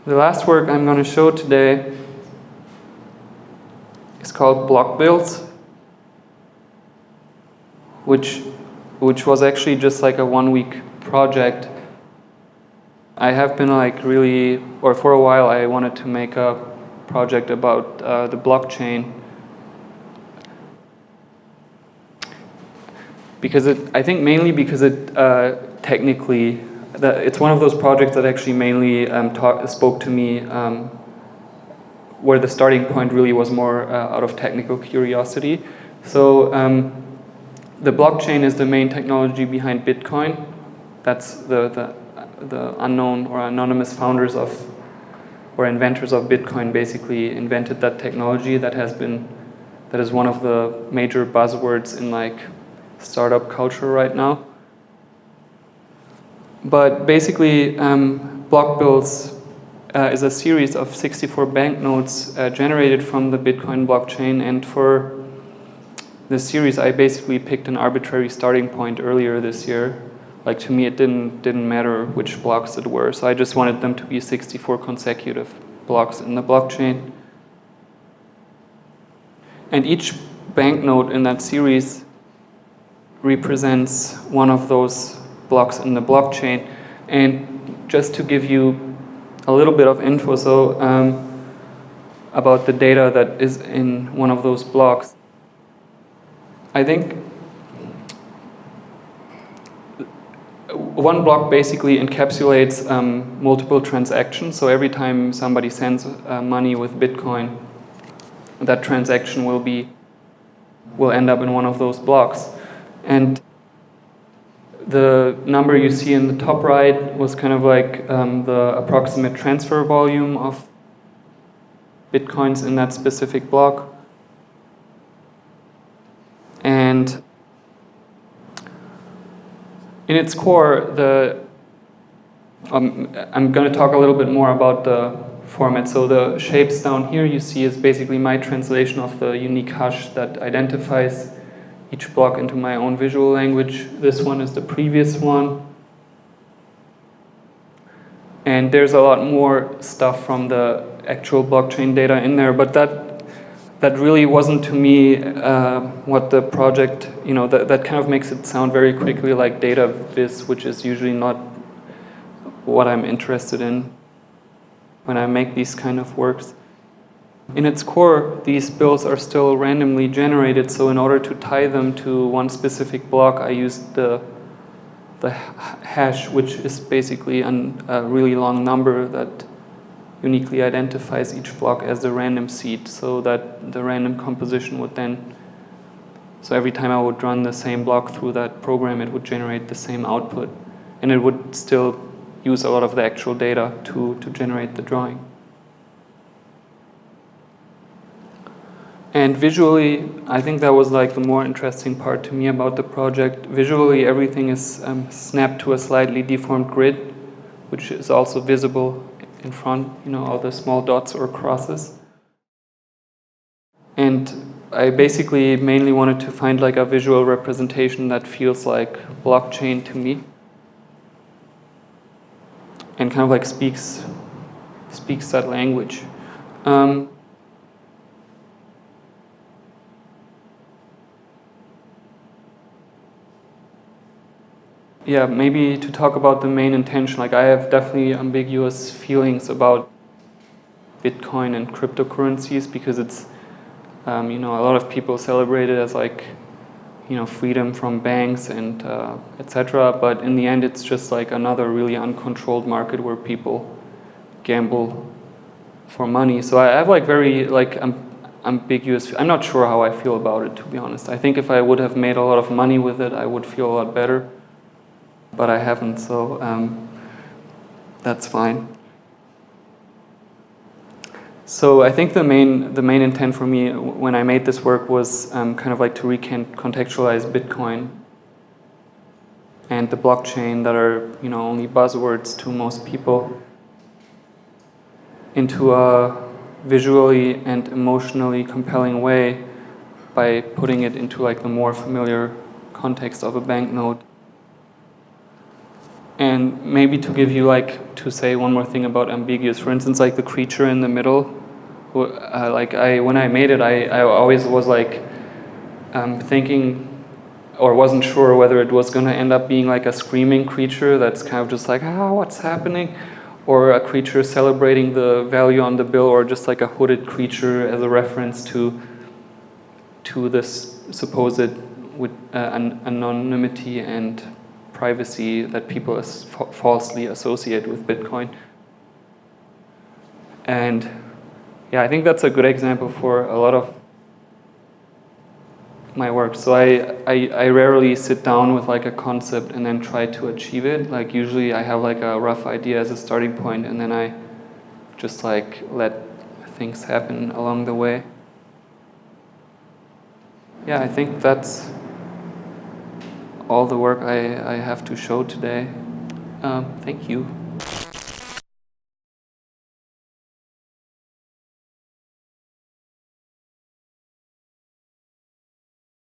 The last work I'm going to show today is called Block Builds, which was actually just like a 1-week project. I have been like really, or for a while I wanted to make a project about the blockchain, because I think mainly because it technically, it's one of those projects that actually mainly spoke to me, where the starting point really was more out of technical curiosity. So the blockchain is the main technology behind Bitcoin. That's the unknown or anonymous founders of, or inventors of Bitcoin basically invented that technology that is one of the major buzzwords in like startup culture right now. But basically, Block Builds is a series of 64 banknotes generated from the Bitcoin blockchain, and for this series I basically picked an arbitrary starting point earlier this year. Like, to me it didn't matter which blocks it were, so I just wanted them to be 64 consecutive blocks in the blockchain. And each banknote in that series represents one of those blocks in the blockchain. And just to give you a little bit of info about the data that is in one of those blocks, I think one block basically encapsulates multiple transactions. So every time somebody sends money with Bitcoin, that transaction will end up in one of those blocks. And the number you see in the top right was kind of like the approximate transfer volume of Bitcoins in that specific block. And in its core, I'm going to talk a little bit more about the format. So the shapes down here you see is basically my translation of the unique hash that identifies each block into my own visual language. This one is the previous one. And there's a lot more stuff from the actual blockchain data in there, but that really wasn't to me what the project, that kind of makes it sound very quickly like data viz, which is usually not what I'm interested in when I make these kind of works. In its core, these bills are still randomly generated, so in order to tie them to one specific block, I used the hash, which is basically a really long number that uniquely identifies each block as the random seed, so that the random composition would then, so every time I would run the same block through that program, it would generate the same output, and it would still use a lot of the actual data to generate the drawing. And visually, I think that was like the more interesting part to me about the project. Visually, everything is snapped to a slightly deformed grid, which is also visible in front, all the small dots or crosses. And I basically mainly wanted to find like a visual representation that feels like blockchain to me, and kind of like speaks that language. Yeah, maybe to talk about the main intention, like I have definitely ambiguous feelings about Bitcoin and cryptocurrencies, because it's, a lot of people celebrate it as like, freedom from banks and etc. But in the end, it's just like another really uncontrolled market where people gamble for money. So I have like very ambiguous. I'm not sure how I feel about it, to be honest. I think if I would have made a lot of money with it, I would feel a lot better. But I haven't, so that's fine. So I think the main intent for me when I made this work was kind of like to recontextualize Bitcoin and the blockchain, that are only buzzwords to most people, into a visually and emotionally compelling way by putting it into like the more familiar context of a banknote. And maybe to give you to say one more thing about ambiguous, for instance, like the creature in the middle, when I made it, I always was thinking, or wasn't sure whether it was going to end up being like a screaming creature that's kind of just like, what's happening? Or a creature celebrating the value on the bill, or just like a hooded creature as a reference to this supposed anonymity and privacy that people falsely associate with Bitcoin. And yeah, I think that's a good example for a lot of my work. So I rarely sit down with like a concept and then try to achieve it. Like usually I have like a rough idea as a starting point, and then I just like let things happen along the way. Yeah, I think that's all the work I have to show today. Thank you.